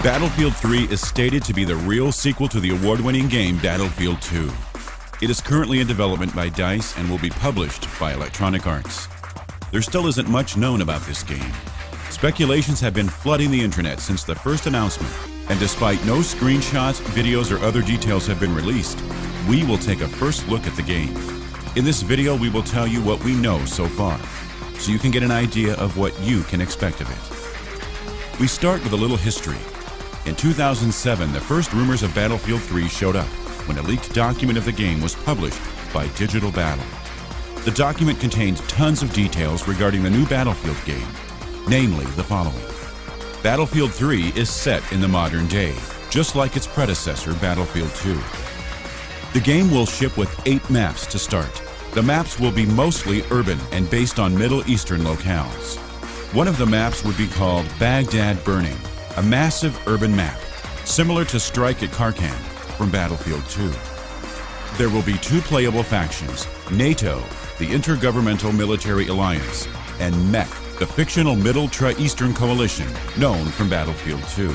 Battlefield 3 is stated to be the real sequel to the award-winning game Battlefield 2. It is currently in development by DICE and will be published by Electronic Arts. There still isn't much known about this game. Speculations have been flooding the internet since the first announcement, and despite no screenshots, videos, or other details have been released, we will take a first look at the game. In this video, we will tell you what we know so far, so you can get an idea of what you can expect of it. We start with a little history. In 2007, the first rumors of Battlefield 3 showed up when a leaked document of the game was published by Digital Battle. The document contained tons of details regarding the new Battlefield game, namely the following. Battlefield 3 is set in the modern day, just like its predecessor, Battlefield 2. The game will ship with 8 maps to start. The maps will be mostly urban and based on Middle Eastern locales. One of the maps would be called Baghdad Burning, a massive urban map, similar to Strike at Karkand from Battlefield 2. There will be 2 playable factions, NATO, the Intergovernmental Military Alliance, and MEC, the fictional Middle-Eastern Coalition, known from Battlefield 2.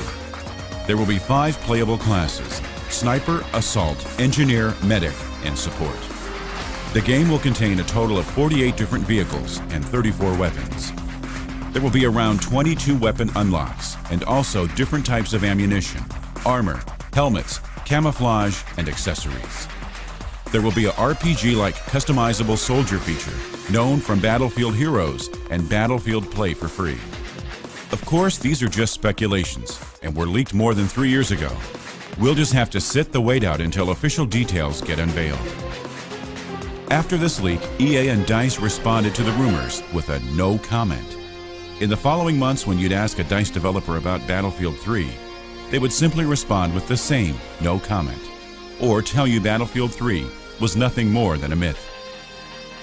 There will be 5 playable classes: Sniper, Assault, Engineer, Medic, and Support. The game will contain a total of 48 different vehicles and 34 weapons. There will be around 22 weapon unlocks and also different types of ammunition, armor, helmets, camouflage, and accessories. There will be a RPG-like customizable soldier feature known from Battlefield Heroes and Battlefield Play for free. Of course, these are just speculations and were leaked more than 3 years ago. We'll just have to sit the wait out until official details get unveiled. After this leak, EA and DICE responded to the rumors with a no comment. In the following months, when you'd ask a DICE developer about Battlefield 3, they would simply respond with the same no comment, or tell you Battlefield 3 was nothing more than a myth.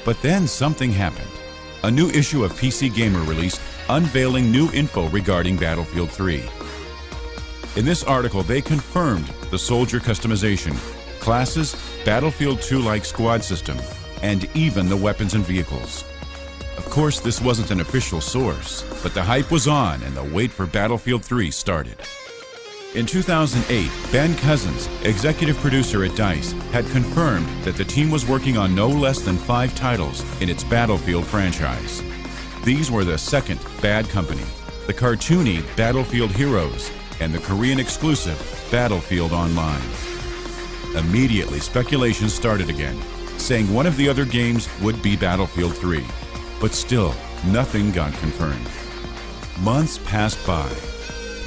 But then something happened. A new issue of PC Gamer released, unveiling new info regarding Battlefield 3. In this article, they confirmed the soldier customization, classes, Battlefield 2-like squad system, and even the weapons and vehicles. Of course, this wasn't an official source, but the hype was on and the wait for Battlefield 3 started. In 2008, Ben Cousins, executive producer at DICE, had confirmed that the team was working on no less than 5 titles in its Battlefield franchise. These were the second Bad Company, the cartoony Battlefield Heroes, and the Korean-exclusive Battlefield Online. Immediately, speculation started again, saying one of the other games would be Battlefield 3, but still, nothing got confirmed. Months passed by.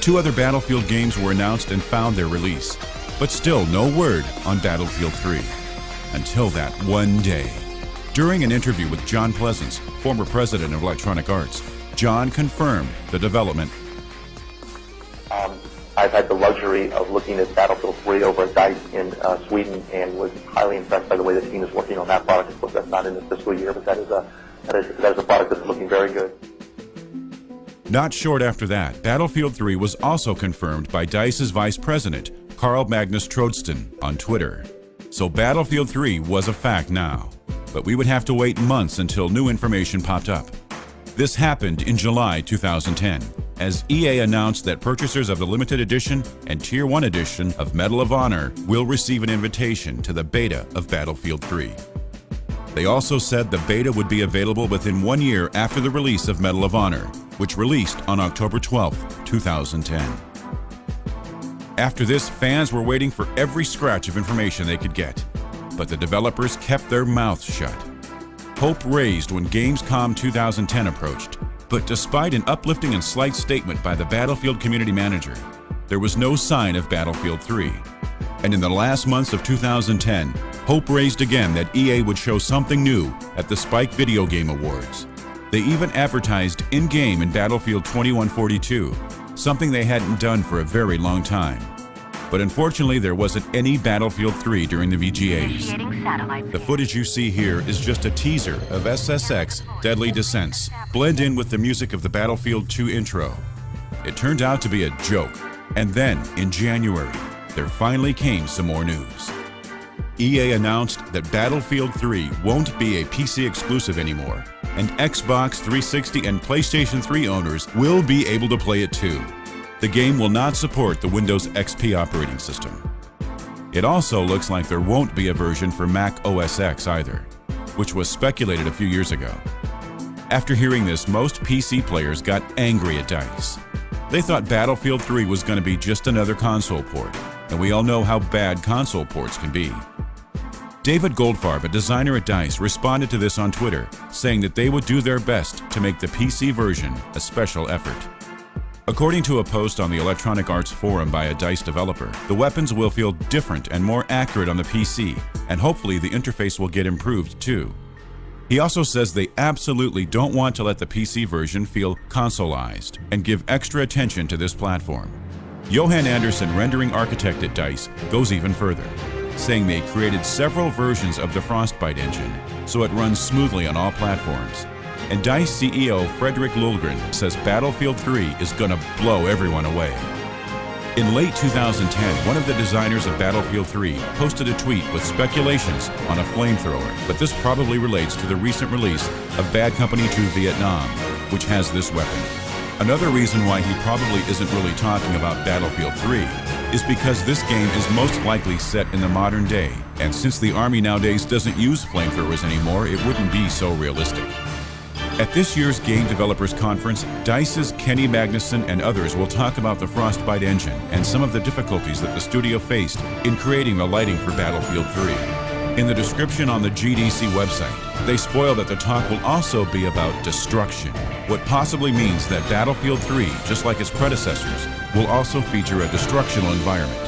2 other Battlefield games were announced and found their release, but still no word on Battlefield 3. Until that one day. During an interview with John Pleasance, former president of Electronic Arts, John confirmed the development. I've had the luxury of looking at Battlefield 3 over at DICE in Sweden and was highly impressed by the way the team is working on that product. Of course, that's not in this fiscal year, but that is a product that's looking very good. Not short after that, Battlefield 3 was also confirmed by DICE's vice president, Carl Magnus Troedston, on Twitter. So Battlefield 3 was a fact now, but we would have to wait months until new information popped up. This happened in July 2010, as EA announced that purchasers of the limited edition and Tier 1 edition of Medal of Honor will receive an invitation to the beta of Battlefield 3. They also said the beta would be available within 1 year after the release of Medal of Honor, which released on October 12, 2010. After this, fans were waiting for every scratch of information they could get, but the developers kept their mouths shut. Hope raised when Gamescom 2010 approached, but despite an uplifting and slight statement by the Battlefield community manager, there was no sign of Battlefield 3. And in the last months of 2010, hope raised again that EA would show something new at the Spike Video Game Awards. They even advertised in-game in Battlefield 2142, something they hadn't done for a very long time. But unfortunately, there wasn't any Battlefield 3 during the VGAs. The footage you see here is just a teaser of SSX Deadly Descents, blend in with the music of the Battlefield 2 intro. It turned out to be a joke, and then, in January, there finally came some more news. EA announced that Battlefield 3 won't be a PC exclusive anymore, and Xbox 360 and PlayStation 3 owners will be able to play it too. The game will not support the Windows XP operating system. It also looks like there won't be a version for Mac OS X either, which was speculated a few years ago. After hearing this, most PC players got angry at DICE. They thought Battlefield 3 was going to be just another console port, and we all know how bad console ports can be. David Goldfarb, a designer at DICE, responded to this on Twitter, saying that they would do their best to make the PC version a special effort. According to a post on the Electronic Arts forum by a DICE developer, the weapons will feel different and more accurate on the PC, and hopefully the interface will get improved too. He also says they absolutely don't want to let the PC version feel consoleized and give extra attention to this platform. Johan Anderson, rendering architect at DICE, goes even further, saying they created several versions of the Frostbite engine so it runs smoothly on all platforms. And DICE CEO Fredrik Lulgren says Battlefield 3 is gonna blow everyone away. In late 2010, one of the designers of Battlefield 3 posted a tweet with speculations on a flamethrower, but this probably relates to the recent release of Bad Company 2 Vietnam, which has this weapon. Another reason why he probably isn't really talking about Battlefield 3 is because this game is most likely set in the modern day, and since the Army nowadays doesn't use flamethrowers anymore, it wouldn't be so realistic. At this year's Game Developers Conference, DICE's Kenny Magnuson and others will talk about the Frostbite engine and some of the difficulties that the studio faced in creating the lighting for Battlefield 3. In the description on the GDC website, they spoil that the talk will also be about destruction, what possibly means that Battlefield 3, just like its predecessors, will also feature a destructional environment.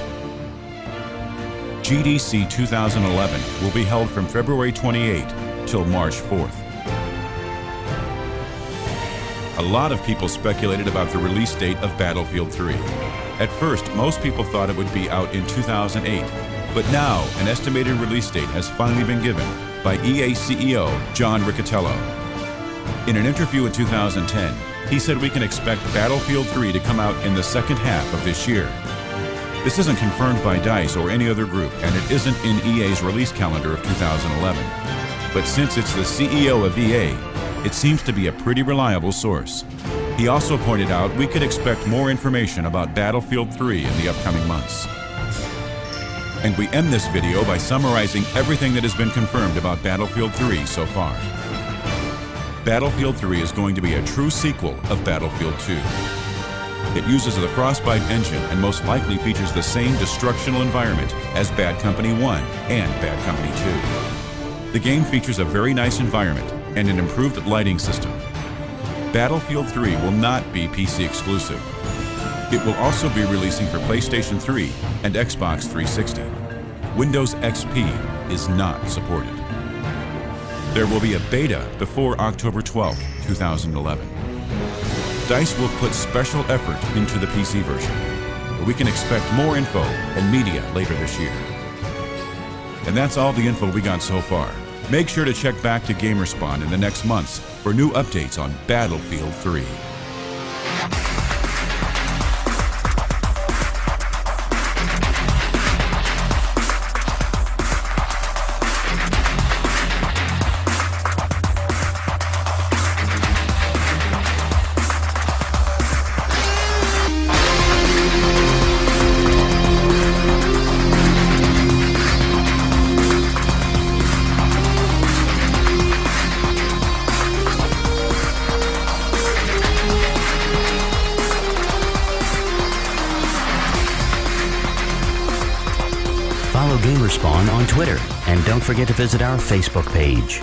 GDC 2011 will be held from February 28 till March 4th. A lot of people speculated about the release date of Battlefield 3. At first, most people thought it would be out in 2008, but now an estimated release date has finally been given by EA CEO John Riccitiello. In an interview in 2010, he said we can expect Battlefield 3 to come out in the second half of this year. This isn't confirmed by DICE or any other group, and it isn't in EA's release calendar of 2011. But since it's the CEO of EA, it seems to be a pretty reliable source. He also pointed out we could expect more information about Battlefield 3 in the upcoming months. And we end this video by summarizing everything that has been confirmed about Battlefield 3 so far. Battlefield 3 is going to be a true sequel of Battlefield 2. It uses the Frostbite engine and most likely features the same destructional environment as Bad Company 1 and Bad Company 2. The game features a very nice environment and an improved lighting system. Battlefield 3 will not be PC exclusive. It will also be releasing for PlayStation 3 and Xbox 360. Windows XP is not supported. There will be a beta before October 12, 2011. DICE will put special effort into the PC version, but we can expect more info and media later this year. And that's all the info we got so far. Make sure to check back to Gamerspawn in the next months for new updates on Battlefield 3. Follow Gamerspawn on Twitter, and don't forget to visit our Facebook page.